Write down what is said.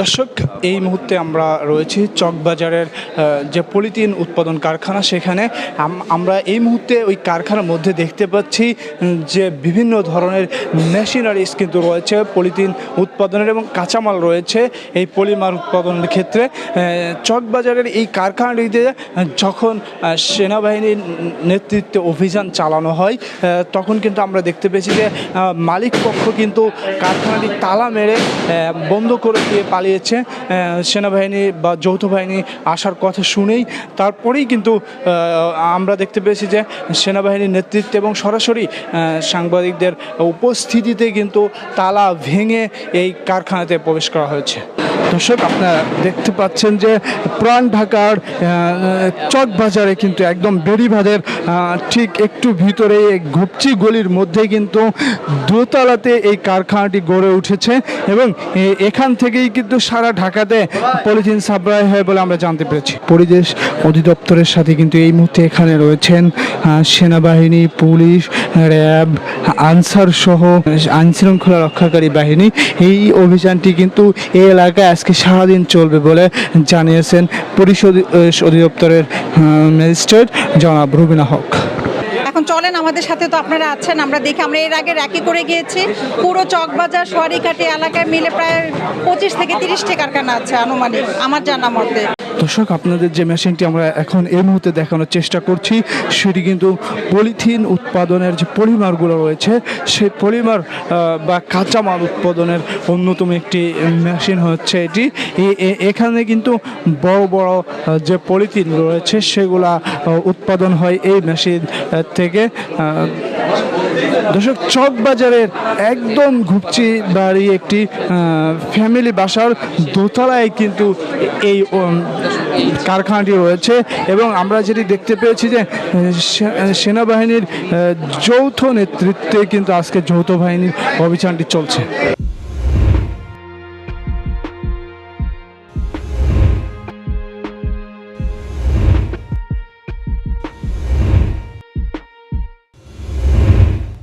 দর্শক, এই মুহূর্তে আমরা রয়েছি চকবাজারের যে পলিথিন উৎপাদন কারখানা, সেখানে আমরা এই মুহূর্তে ওই কারখানার মধ্যে দেখতে পাচ্ছি যে বিভিন্ন ধরনের মেশিনারিজ কিন্তু রয়েছে পলিথিন উৎপাদনের, এবং কাঁচামাল রয়েছে এই পলিমার উৎপাদনের ক্ষেত্রে। চকবাজারের এই কারখানাটিতে যখন সেনাবাহিনীর নেতৃত্বে অভিযান চালানো হয়, তখন কিন্তু আমরা দেখতে পেয়েছি যে মালিক পক্ষ কিন্তু কারখানাটি তালা মেরে বন্ধ করে দিয়ে পালিয়েছে। সেনাবাহিনী বা যৌথ বাহিনী আসার কথা শুনেই তারপরেই কিন্তু আমরা দেখতে পেয়েছি যে সেনাবাহিনীর নেতৃত্বে এবং সরাসরি সাংবাদিকদের উপস্থিতিতে কিন্তু তালা ভেঙে এই কারখানাতে প্রবেশ করা হয়েছে। দর্শক, আপনারা দেখতে পাচ্ছেন যে পুরান ঢাকার চকবাজারে কিন্তু একদম বেড়িবাঁধের ঠিক একটু ভিতরে ঘুপচি গলির মধ্যে কিন্তু দোতলাতে এই কারখানাটি গড়ে উঠেছে, এবং এখান থেকেই কিন্তু সারা ঢাকাতে পলিথিন সাপ্লাই হয় বলে আমরা জানতে পেরেছি। পরিবেশ অধিদপ্তরের সাথে কিন্তু এই মুহূর্তে এখানে রয়েছেন সেনাবাহিনী, পুলিশ, র্যাব, আনসার সহ আইনশৃঙ্খলা রক্ষাকারী বাহিনী। এই অভিযানটি কিন্তু এই এলাকায় আজকে সারাদিন চলবে বলে জানিয়েছেন পরিবেশ অধিদপ্তরের ম্যাজিস্ট্রেট জনাব রুবিনা হক। এখন চলেন আমাদের সাথে, তো আপনারা আছেন, আমরা দেখি। আমরা এর আগে র্যাকি করে গিয়েছি। পুরো চকবাজার সোয়ারিঘাটি এলাকায় মিলে প্রায় 25 থেকে 30টি কারখানা আছে আনুমানিক, আমার জানা মতে। দর্শক, আপনাদের যে মেশিনটি আমরা এখন এই মুহূর্তে দেখানোর চেষ্টা করছি, সেটি কিন্তু পলিথিন উৎপাদনের যে পলিমারগুলো রয়েছে, সেই পলিমার বা কাঁচামাল উৎপাদনের অন্যতম একটি মেশিন হচ্ছে এটি। এখানে কিন্তু বড় বড় যে পলিথিন রয়েছে সেগুলা উৎপাদন হয় এই মেশিন থেকে। দর্শক, চকবাজারের একদম ঘুপচি বাড়ি একটি ফ্যামিলি বাসার দোতলায় কিন্তু এই কারখানাটি রয়েছে, এবং আমরা যেটি দেখতে পেয়েছি যে সেনাবাহিনীর যৌথ নেতৃত্বে কিন্তু আজকে যৌথ বাহিনীর অভিযানটি চলছে।